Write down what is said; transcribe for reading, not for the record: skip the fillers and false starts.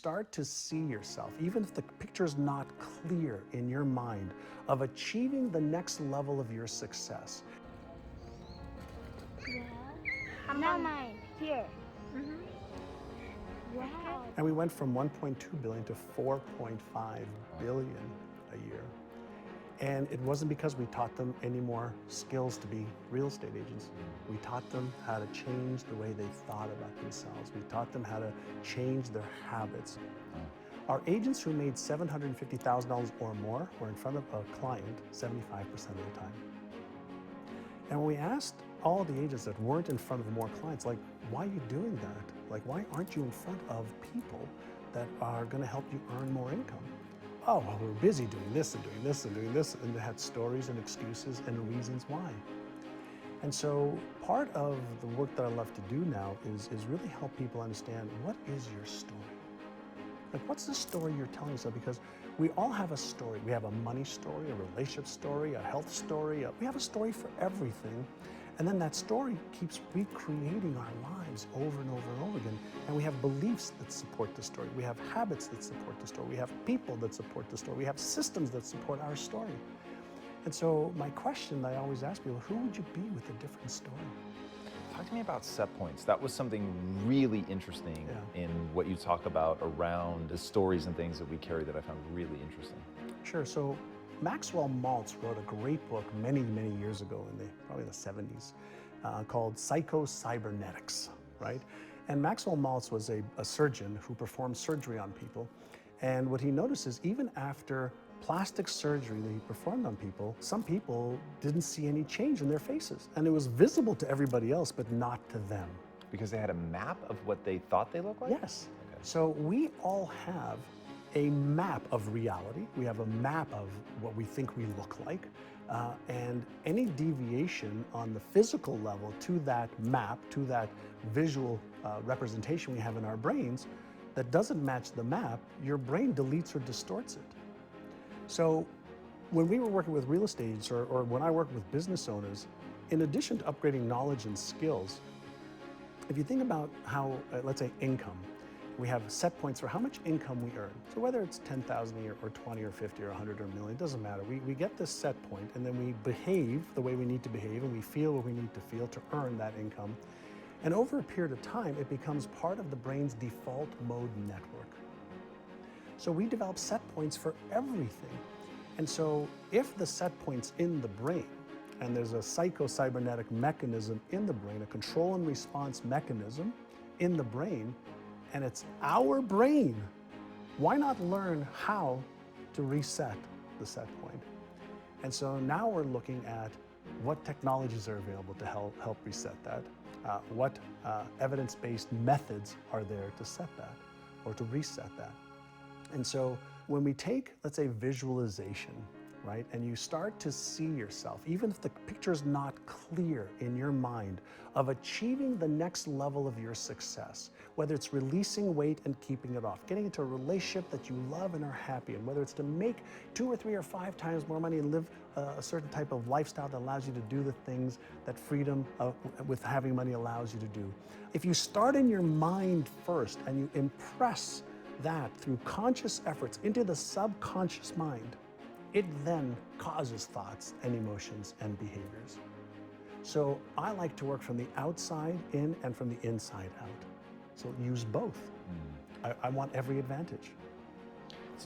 start to see yourself, even if the picture's not clear in your mind, of achieving the next level of your success. Now mine, here. Wow. And we went from 1.2 billion to 4.5 billion a year. And it wasn't because we taught them any more skills to be real estate agents. We taught them how to change the way they thought about themselves. We taught them how to change their habits. Our agents who made $750,000 or more were in front of a client 75% of the time. And when we asked all the agents that weren't in front of more clients, like, why are you doing that? Like, why aren't you in front of people that are gonna help you earn more income? Oh, well, we're busy doing this and doing this and doing this, and they had stories and excuses and reasons why. And so part of the work that I love to do now is really help people understand, what is your story? Like, what's the story you're telling yourself? Because we all have a story. We have a money story, a relationship story, a health story. We have a story for everything. And then that story keeps recreating our lives over and over and over again. And we have beliefs that support the story. We have habits that support the story. We have people that support the story. We have systems that support our story. And so my question that I always ask people, who would you be with a different story? Talk to me about set points. That was something really interesting in what you talk about around the stories and things that we carry that I found really interesting. Sure. So Maxwell Maltz wrote a great book many, many years ago, probably the 70s, called Psycho-Cybernetics, right? And Maxwell Maltz was a surgeon who performed surgery on people. And what he noticed is, even after plastic surgery that he performed on people, some people didn't see any change in their faces. And it was visible to everybody else, but not to them. Because they had a map of what they thought they looked like? Yes. Okay. So we all have a map of reality. We have a map of what we think we look like. And any deviation on the physical level to that map, to that visual representation we have in our brains that doesn't match the map, your brain deletes or distorts it. So when we were working with real estate agents, or when I work with business owners, in addition to upgrading knowledge and skills, if you think about how, let's say, income, we have set points for how much income we earn. So whether it's 10,000 a year or 20 or 50 or 100 or a million, it doesn't matter. We get this set point, and then we behave the way we need to behave, and we feel what we need to feel to earn that income. And over a period of time, it becomes part of the brain's default mode network. So we develop set points for everything. And so if the set point's in the brain, and there's a psycho-cybernetic mechanism in the brain, a control and response mechanism in the brain, and it's our brain, why not learn how to reset the set point? And so now we're looking at what technologies are available to help reset that, what evidence-based methods are there to set that or to reset that. And so when we take, let's say, visualization, right, and you start to see yourself, even if the picture's not clear in your mind, of achieving the next level of your success, whether it's releasing weight and keeping it off, getting into a relationship that you love and are happy in, whether it's to make 2 or 3 or 5 times more money and live a certain type of lifestyle that allows you to do the things that freedom with having money allows you to do. If you start in your mind first and you impress that through conscious efforts into the subconscious mind, it then causes thoughts and emotions and behaviors. So I like to work from the outside in and from the inside out. So use both. I want every advantage.